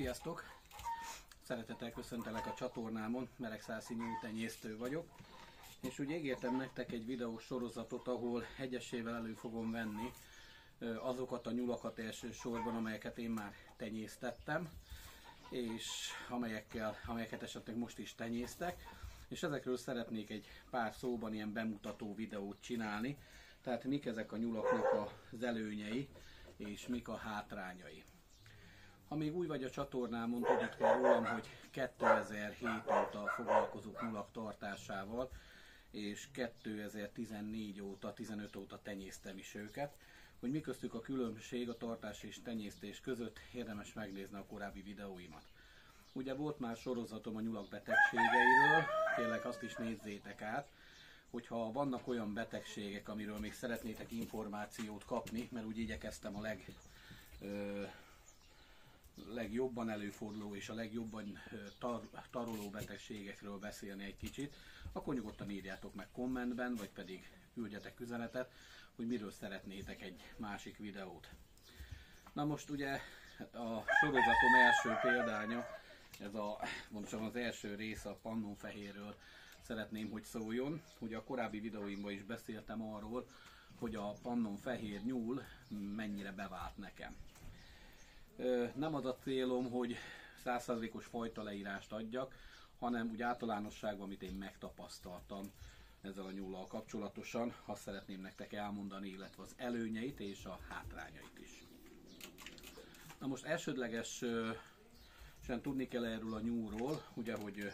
Sziasztok! Szeretettel köszöntelek a csatornámon, Meregszálszínű tenyésztő vagyok. És úgy ígértem nektek egy videós sorozatot, ahol egyesével elő fogom venni azokat a nyulakat elsősorban, amelyeket én már tenyésztettem, és amelyeket esetleg most is tenyésztek. És ezekről szeretnék egy pár szóban ilyen bemutató videót csinálni. Tehát mik ezek a nyulaknak az előnyei, és mik a hátrányai. Ha még új vagy a csatornámon, tudod kell rólam, hogy 2007 óta foglalkozok nyulak tartásával, és 2014 óta, 15 óta tenyésztem is őket. Hogy mi köztük a különbség a tartás és tenyésztés között, érdemes megnézni a korábbi videóimat. Ugye volt már sorozatom a nyulak betegségeiről, kérlek azt is nézzétek át, hogyha vannak olyan betegségek, amiről még szeretnétek információt kapni, mert úgy igyekeztem a legjobban előforduló és a legjobban taroló betegségekről beszélni egy kicsit, akkor nyugodtan írjátok meg kommentben, vagy pedig küldjetek üzenetet, hogy miről szeretnétek egy másik videót. Na most ugye a sorozatom első példánya, ez pontosan az első része a pannonfehérről szeretném, hogy szóljon. Ugye a korábbi videóimban is beszéltem arról, hogy a pannonfehér nyúl mennyire bevált nekem. Nem az a célom, hogy 100%-os fajta leírást adjak, hanem úgy általánosságban, amit én megtapasztaltam ezzel a nyúllal kapcsolatosan, azt szeretném nektek elmondani, illetve az előnyeit és a hátrányait is. Na most elsődlegesen tudni kell erről a nyúlról, ugye, hogy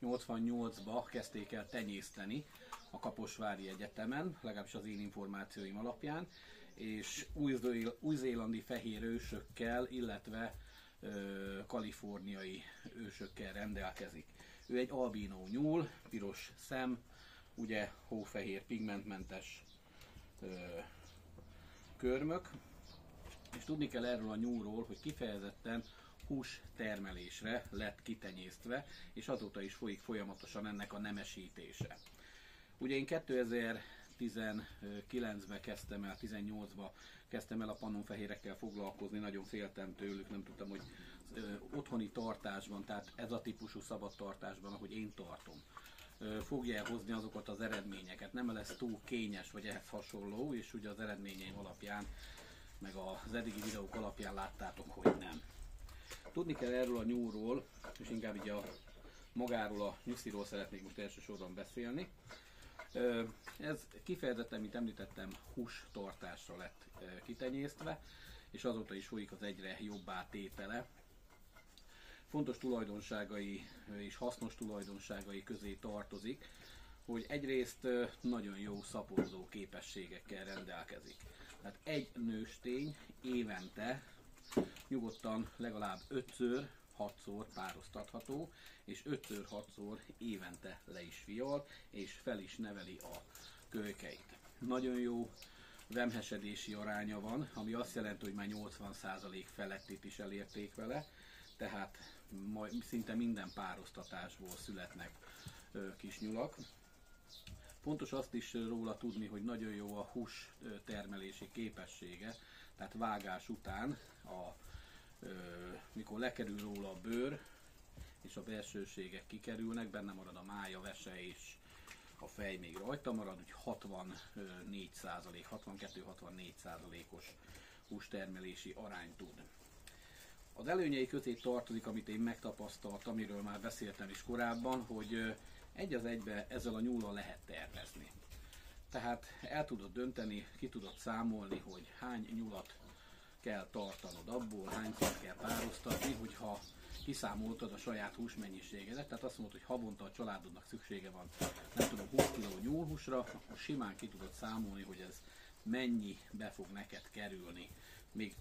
88-ba kezdték el tenyészteni a Kaposvári Egyetemen, legalábbis az én információim alapján, és új-zélandi fehér ősökkel, illetve kaliforniai ősökkel rendelkezik. Ő egy albinó nyúl, piros szem, ugye hófehér pigmentmentes körmök, és tudni kell erről a nyúlról, hogy kifejezetten hús termelésre lett kitenyésztve, és azóta is folyik folyamatosan ennek a nemesítése. Ugye én 2019-ben kezdtem el, 18-ban kezdtem el a pannonfehérekkel foglalkozni, nagyon féltem tőlük, nem tudtam, hogy otthoni tartásban, tehát ez a típusú szabad tartásban, ahogy én tartom, fogja elhozni azokat az eredményeket, nem lesz túl kényes vagy ehhez hasonló, és ugye az eredményeim alapján, meg az eddigi videók alapján láttátok, hogy nem. Tudni kell erről a nyúlról, és inkább így magáról a nyusziról szeretnék most elsősorban beszélni. Ez kifejezetten, mint említettem, hústartásra lett kitenyésztve, és azóta is folyik az egyre jobbá tétele. Fontos tulajdonságai és hasznos tulajdonságai közé tartozik, hogy egyrészt nagyon jó szaporozó képességekkel rendelkezik. Tehát egy nőstény évente nyugodtan legalább 5-6-szor pároztatható, és 5-6-szor évente le is fial, és fel is neveli a kölykeit. Nagyon jó vemhesedési aránya van, ami azt jelenti, hogy már 80% felettit is elérték vele, tehát szinte minden pároztatásból születnek kis nyulak. Fontos azt is róla tudni, hogy nagyon jó a hús termelési képessége, tehát vágás után, mikor lekerül róla a bőr, és a belsőségek kikerülnek, benne marad a mája, vese és a fej még rajta marad, úgy 62-64%-os hústermelési arány tud. Az előnyei közé tartozik, amit én megtapasztaltam, amiről már beszéltem is korábban, hogy egy az egybe ezzel a nyúllal lehet tervezni. Tehát el tudod dönteni, ki tudod számolni, hogy hány nyulat kell tartanod abból, hányszor kell pároztatni, hogyha kiszámoltad a saját húsmennyiségedet, tehát azt mondod, hogy havonta a családodnak szüksége van, nem tudom, 20 kg nyúlhúsra, akkor simán ki tudod számolni, hogy ez mennyibe fog neked kerülni.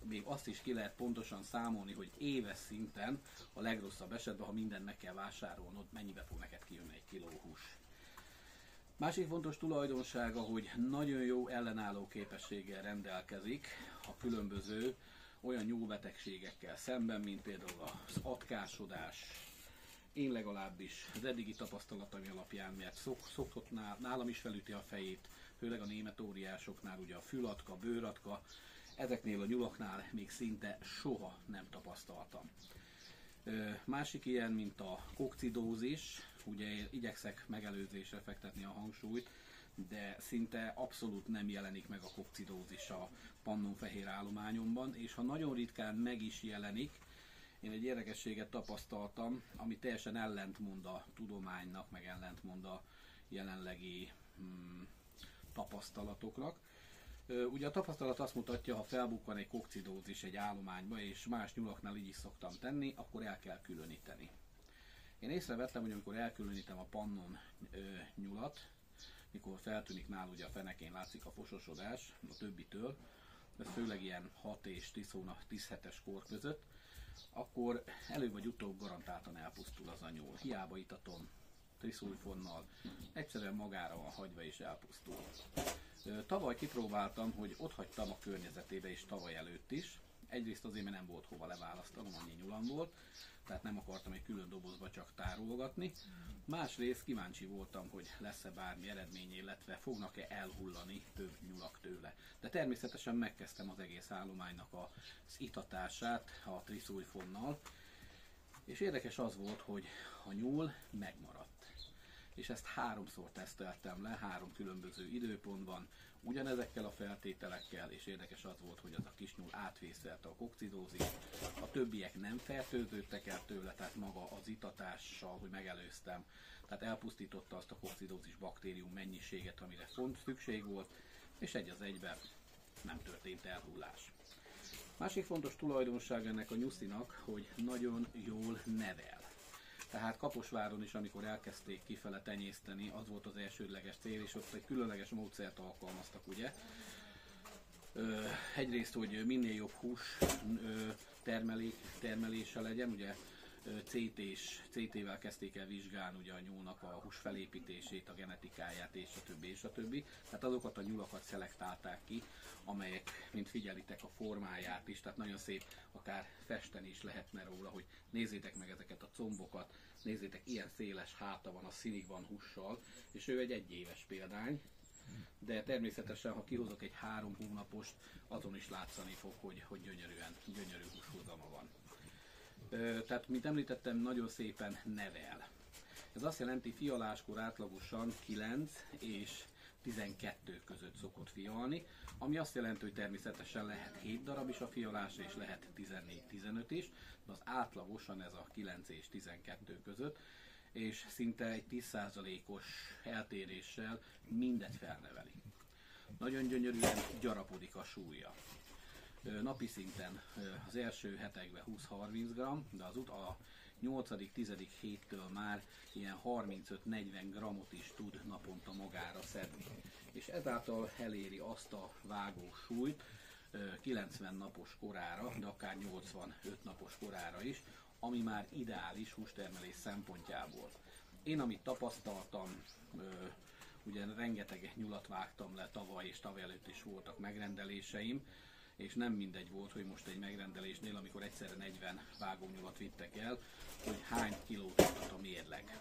Még azt is ki lehet pontosan számolni, hogy éves szinten, a legrosszabb esetben, ha mindent meg kell vásárolnod, mennyibe fog neked kijönni egy kiló hús. Másik fontos tulajdonsága, hogy nagyon jó ellenálló képességgel rendelkezik a különböző olyan nyúlbetegségekkel szemben, mint például az atkásodás. Én legalábbis az eddigi tapasztalataim alapján, mert szokott nálam is felüti a fejét, főleg a német óriásoknál, ugye a fülatka, bőratka, ezeknél a nyulaknál még szinte soha nem tapasztaltam. Másik ilyen, mint a kokcidózis, ugye igyekszek megelőzésre fektetni a hangsúlyt, de szinte abszolút nem jelenik meg a kokcidózis a pannonfehér állományomban, és ha nagyon ritkán meg is jelenik, én egy érdekességet tapasztaltam, ami teljesen ellentmond a tudománynak, meg ellentmond a jelenlegi tapasztalatoknak. Ugye a tapasztalat azt mutatja, ha felbukkan egy kokcidózis egy állományba, és más nyulaknál így is szoktam tenni, akkor el kell különíteni. Én észrevettem, hogy amikor elkülönítem a pannon nyulat, mikor feltűnik nála ugye a fenekén látszik a fososodás a többitől, ez főleg ilyen 6 és 10 hónap, 10 hetes kor között, akkor előbb vagy utóbb garantáltan elpusztul az a nyúl. Hiába itatom triszulfonnal, egyszerűen magára van hagyva és elpusztul. Tavaly kipróbáltam, hogy ott hagytam a környezetébe és tavaly előtt is. Egyrészt azért, mert nem volt hova leválasztanom, annyi nyulam volt, tehát nem akartam egy külön dobozba csak tárolgatni. Másrészt kíváncsi voltam, hogy lesz-e bármi eredmény, illetve fognak-e elhullani több nyulak tőle. De természetesen megkezdtem az egész állománynak az itatását a triszulfonnal, és érdekes az volt, hogy a nyúl megmaradt. És ezt 3-szor teszteltem le, 3 különböző időpontban, ugyanezekkel a feltételekkel, és érdekes az volt, hogy az a kis nyúl átvészelte a kokcidózist, a többiek nem fertőződtek el tőle, tehát maga az itatással, hogy megelőztem, tehát elpusztította azt a kokcidózis baktérium mennyiséget, amire pont szükség volt, és egy az egyben nem történt elhullás. Másik fontos tulajdonság ennek a nyuszinak, hogy nagyon jól nevel. Tehát Kaposváron is, amikor elkezdték kifele tenyészteni, az volt az elsődleges cél, és ott egy különleges módszert alkalmaztak, ugye. Egyrészt, hogy minél jobb hús termelése legyen, ugye CT-vel kezdték el vizsgálni ugye a nyúlnak a hús felépítését, a genetikáját és a többi és a többi. Tehát azokat a nyulakat szelektálták ki, amelyek, mint figyelitek, a formáját is, tehát nagyon szép, akár festeni is lehetne róla, hogy nézzétek meg ezeket a combokat, nézzétek, ilyen széles háta van, a színig van hússal, és ő egy 1 éves példány, de természetesen, ha kihozok egy 3 hónapost, azon is látszani fog, hogy gyönyörű húshozama van. Tehát, mint említettem, nagyon szépen nevel. Ez azt jelenti, fialáskor átlagosan 9 és 12 között szokott fialni, ami azt jelenti, hogy természetesen lehet 7 darab is a fialása, és lehet 14-15 is, de az átlagosan ez a 9 és 12 között, és szinte egy 10%-os eltéréssel mindet felneveli. Nagyon gyönyörűen gyarapodik a súlya. Napi szinten az első hetekben 20-30 g, de a 8.-10. héttől már ilyen 35-40 g-ot is tud naponta magára szedni. És ezáltal eléri azt a vágó súlyt 90 napos korára, de akár 85 napos korára is, ami már ideális hústermelés szempontjából. Én amit tapasztaltam, ugye rengeteg nyulat vágtam le tavaly, és tavaly előtt is voltak megrendeléseim, és nem mindegy volt, hogy most egy megrendelésnél, amikor egyszerre 40 vágónyulat vittek el, hogy hány kilót mutat a mérleg.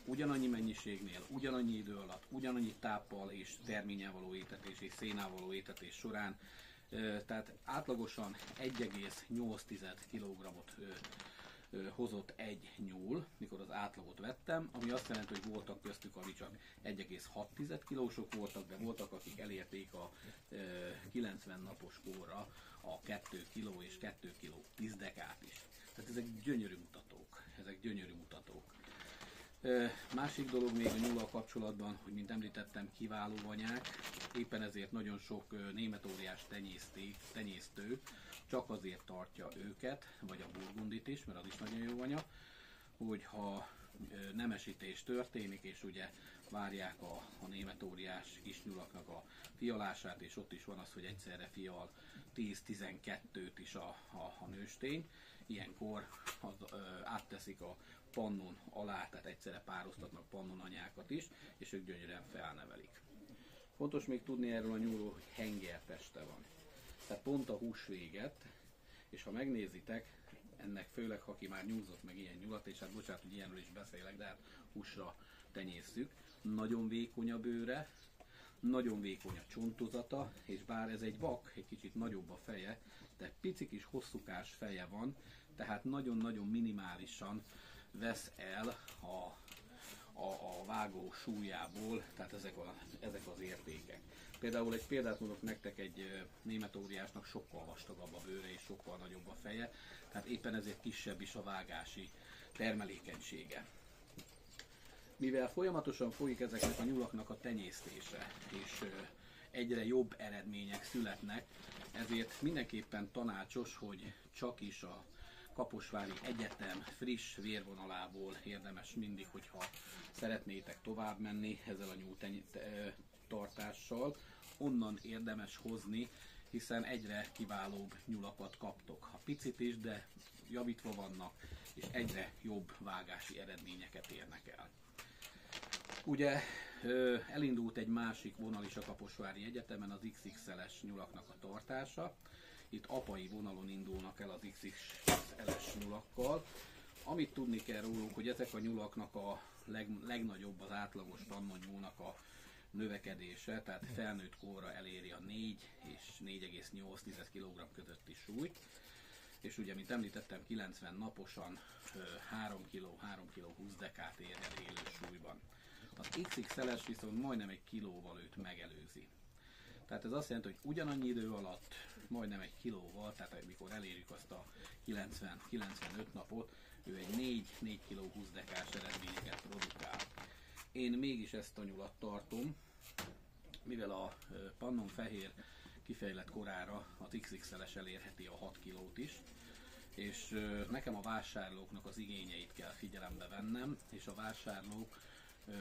Ugyanannyi mennyiségnél, ugyanannyi idő alatt, ugyanannyi táppal és terménnyel való étetés és szénával való étetés során, tehát átlagosan 1,8 kg-ot hozott egy nyúl, mikor az átlagot vettem, ami azt jelenti, hogy voltak köztük, ami csak 1,6 kilósok voltak, de voltak, akik elérték a 90 napos korra a 2 kg és 2 kg 10 dekát is. Tehát ezek gyönyörű mutatók. Másik dolog még a nyúllal kapcsolatban, hogy mint említettem, kiváló anyák, éppen ezért nagyon sok németóriás tenyésztő csak azért tartja őket, vagy a burgundit is, mert az is nagyon jó anya, hogyha nemesítés történik, és ugye várják a németóriás kisnyulaknak a fialását, és ott is van az, hogy egyszerre fial 10-12-t is a nőstény, ilyenkor átteszik a pannon alá, tehát egyszerre pároztatnak pannon anyákat is, és ők gyönyörűen felnevelik. Fontos még tudni erről a nyúlról, hogy hengerteste van. Tehát pont a húsvéget, és ha megnézitek, ennek főleg, ha ki már nyúzott meg ilyen nyulat, és hát bocsánat, hogy ilyenről is beszélek, de hát húsra tenyésztük, nagyon vékony a bőre, nagyon vékony a csontozata, és bár ez egy vak, egy kicsit nagyobb a feje, de picik is hosszúkás feje van, tehát nagyon-nagyon minimálisan vesz el a vágó súlyából, tehát ezek az értékek. Például egy példát mondok nektek, egy német óriásnak sokkal vastagabb a bőre és sokkal nagyobb a feje, tehát éppen ezért kisebb is a vágási termelékenysége. Mivel folyamatosan folyik ezeknek a nyulaknak a tenyésztése, és egyre jobb eredmények születnek, ezért mindenképpen tanácsos, hogy csak is a Kaposvári Egyetem friss vérvonalából érdemes mindig, hogyha szeretnétek tovább menni ezzel a nyúltartással, onnan érdemes hozni, hiszen egyre kiválóbb nyulakat kaptok. Ha picit is, de javítva vannak, és egyre jobb vágási eredményeket érnek el. Ugye elindult egy másik vonal is a Kaposvári Egyetemen, az XXL-es nyulaknak a tartása. Itt apai vonalon indulnak el az XXL-es nyulakkal. Amit tudni kell róluk, hogy ezek a nyulaknak a legnagyobb, az átlagos pannonyúlnak a növekedése, tehát felnőtt korra eléri a 4 és 4,8 kg közötti súlyt. És ugye, mint említettem, 90 naposan 3 kg 20 dekát ér el élő súlyban. Az XXL-es viszont majdnem egy kilóval őt megelőzi. Tehát ez azt jelenti, hogy ugyanannyi idő alatt majdnem egy kilóval, tehát amikor elérjük azt a 90-95 napot, ő egy 4 kg 20 dekás eredményeket produkál. Én mégis ezt a nyulat tartom, mivel a pannon fehér kifejlett korára az XXL-es elérheti a 6 kilót is, és nekem a vásárlóknak az igényeit kell figyelembe vennem, és a vásárlók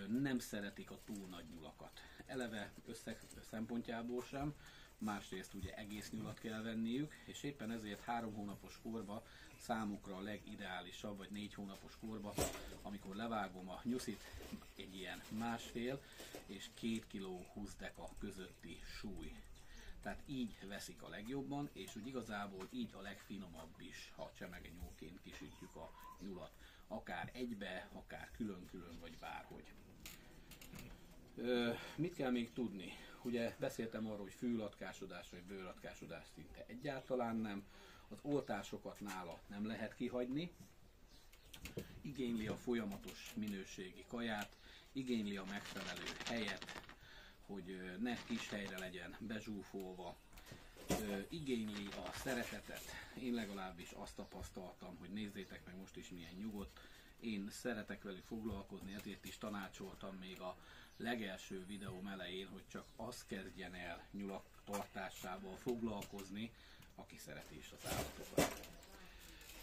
nem szeretik a túl nagy nyulakat. Eleve összeg szempontjából sem, másrészt ugye egész nyulat kell venniük, és éppen ezért 3 hónapos korba számukra a legideálisabb, vagy 4 hónapos korba, amikor levágom a nyuszit, egy ilyen 1,5 és 2 kg 20 deka közötti súly. Tehát így veszik a legjobban, és úgy igazából így a legfinomabb is, ha csemegenyóként kisütjük a nyulat. Akár egybe, akár külön-külön, vagy bárhogy. Mit kell még tudni? Ugye beszéltem arról, hogy fűlatkásodás vagy bőrlatkásodás szinte egyáltalán nem. Az oltásokat nála nem lehet kihagyni. Igényli a folyamatos minőségi kaját, igényli a megfelelő helyet, hogy ne kis helyre legyen bezsúfolva, igényli a szeretetet. Én legalábbis azt tapasztaltam, hogy nézzétek meg most is milyen nyugodt. Én szeretek velük foglalkozni, ezért is tanácsoltam még a legelső videóm elején, hogy csak az kezdjen el nyulak tartásával foglalkozni, aki szereti is az állatokat.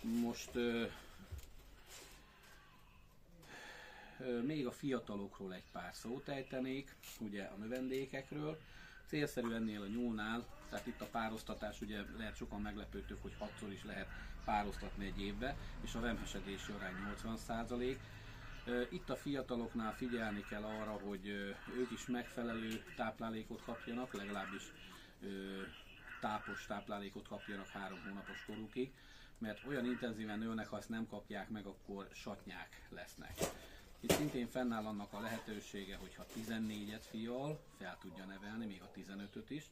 Most még a fiatalokról egy pár szót ejtenék, ugye a növendékekről. Célszerű ennél a nyúlnál, tehát itt a párosztatás, ugye lehet sokan meglepődtök, hogy 6-szor is lehet párosztatni egy évbe, és a vemhesedési arány 80%. Itt a fiataloknál figyelni kell arra, hogy ők is megfelelő táplálékot kapjanak, legalábbis tápos táplálékot kapjanak 3 hónapos korukig, mert olyan intenzíven nőnek, ha ezt nem kapják meg, akkor satnyák lesznek. Itt szintén fennáll annak a lehetősége, hogyha 14-et fial fel tudja nevelni, még a 15-öt is,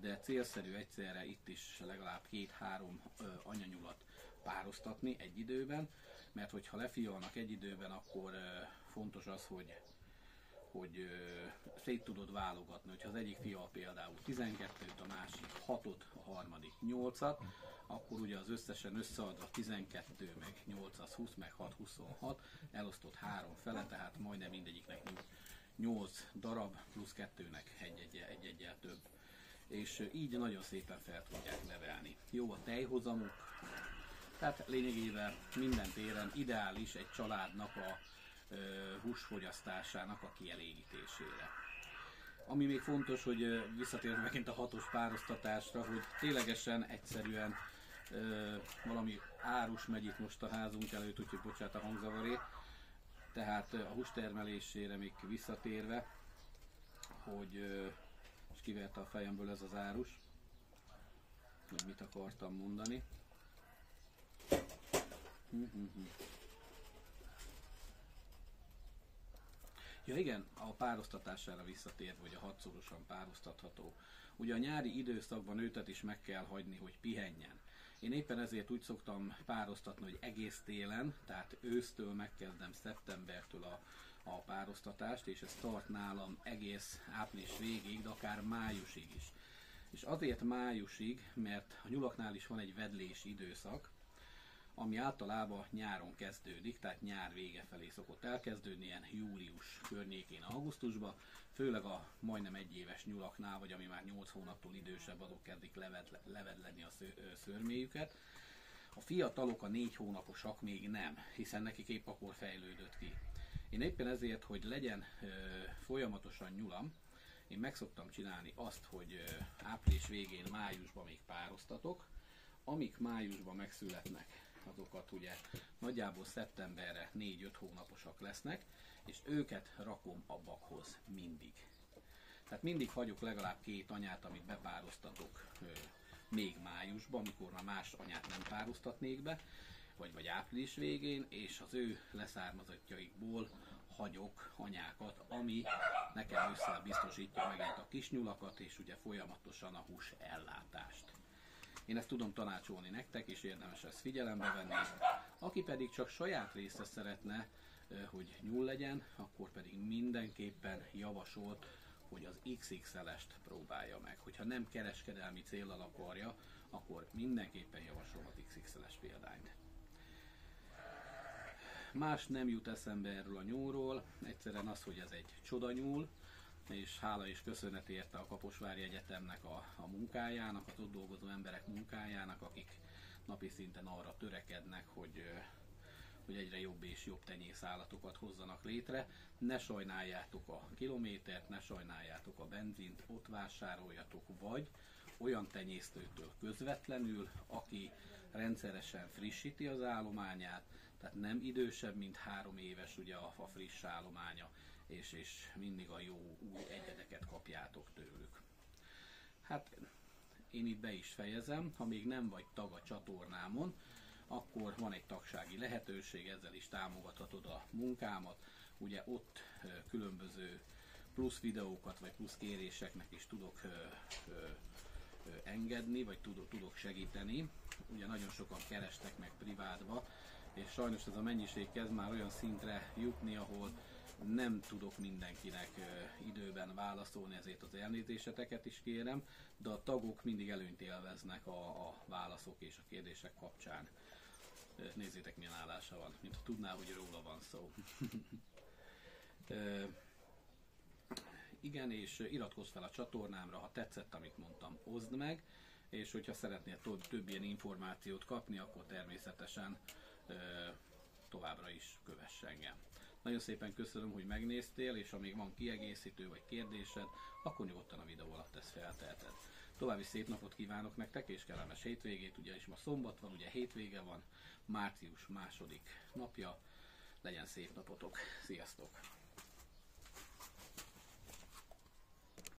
de célszerű egyszerre itt is legalább 2-3 anyanyulat párosztatni egy időben, mert hogyha lefialnak egy időben, akkor fontos az, hogy szét tudod válogatni, hogyha az egyik fial például 12-t, a másik 6-ot, a harmadik 8-at, akkor ugye az összesen összeadva 12, meg 8 az 20, meg 6, 26, elosztott 3 fele, tehát majdnem mindegyiknek 8 darab, plusz 2-nek egy-egyel több. És így nagyon szépen fel tudják nevelni. Jó a tejhozamuk, tehát lényegében minden téren ideális egy családnak a húsfogyasztásának a kielégítésére. Ami még fontos, hogy visszatérve megint a 6-os párosztatásra, hogy ténylegesen egyszerűen valami árus megy itt most a házunk előtt, úgyhogy bocsánat a hangzavarét. Tehát a hústermelésére még visszatérve, hogy és kiverte a fejemből ez az árus, hogy mit akartam mondani. Ja igen, a párosztatására visszatérve, hogy a hatszorosan párosztatható. Ugye a nyári időszakban őtet is meg kell hagyni, hogy pihenjen. Én éppen ezért úgy szoktam párosztatni, hogy egész télen, tehát ősztől megkezdem szeptembertől a párosztatást, és ez tart nálam egész április végig, de akár májusig is. És azért májusig, mert a nyulaknál is van egy vedlési időszak, ami általában nyáron kezdődik, tehát nyár vége felé szokott elkezdődni, ilyen július környékén, augusztusban, főleg a majdnem egyéves nyulaknál, vagy ami már 8 hónaptól idősebb, azok kezdik levedleni a szőrméjüket. A fiatalok, a 4 hónaposak még nem, hiszen nekik épp akkor fejlődött ki. Én éppen ezért, hogy legyen folyamatosan nyulam, én meg szoktam csinálni azt, hogy április végén, májusban még párosztatok, amik májusban megszületnek, azokat ugye nagyjából szeptemberre 4-5 hónaposak lesznek, és őket rakom a bakhoz mindig. Tehát mindig hagyok legalább 2 anyát, amit bepároztatok még májusban, amikor már más anyát nem pároztatnék be, vagy április végén, és az ő leszármazottjaikból hagyok anyákat, ami nekem biztosítja megint a kisnyulakat, és ugye folyamatosan a hús ellátást. Én ezt tudom tanácsolni nektek, és érdemes ezt figyelembe venni. Aki pedig csak saját részre szeretne, hogy nyúl legyen, akkor pedig mindenképpen javasolt, hogy az XXL-est próbálja meg. Hogyha nem kereskedelmi céllal akarja, akkor mindenképpen javasolom az XXL-es példányt. Más nem jut eszembe erről a nyúlról, egyszerűen az, hogy ez egy csodanyúl, és hála és köszönet érte a Kaposvári Egyetemnek a munkájának, az ott dolgozó emberek munkájának, akik napi szinten arra törekednek, hogy egyre jobb és jobb tenyészállatokat hozzanak létre. Ne sajnáljátok a kilométert, ne sajnáljátok a benzint, ott vásároljatok, vagy olyan tenyésztőtől közvetlenül, aki rendszeresen frissíti az állományát, tehát nem idősebb, mint 3 éves ugye a friss állománya, és mindig a jó új egyedeket kapjátok tőlük. Hát én itt be is fejezem, ha még nem vagy tag a csatornámon, akkor van egy tagsági lehetőség, ezzel is támogathatod a munkámat. Ugye ott különböző plusz videókat, vagy plusz kéréseknek is tudok engedni, vagy tudok segíteni. Ugye nagyon sokan kerestek meg privátba, és sajnos ez a mennyiség kezd már olyan szintre jutni, ahol nem tudok mindenkinek időben válaszolni, ezért az elnézéseteket is kérem, de a tagok mindig előnyt élveznek a válaszok és a kérdések kapcsán. Nézzétek, milyen állása van, mintha tudná, hogy róla van szó. Igen, és iratkozz fel a csatornámra, ha tetszett, amit mondtam, oszd meg, és hogyha szeretnél több ilyen információt kapni, akkor természetesen továbbra is kövess engem. Nagyon szépen köszönöm, hogy megnéztél, és ha még van kiegészítő vagy kérdésed, akkor nyugodtan a videó alatt ezt felteheted. További szép napot kívánok nektek, és kellemes hétvégét, ugyanis ma szombat van, ugye hétvége van, március 2. napja. Legyen szép napotok. Sziasztok!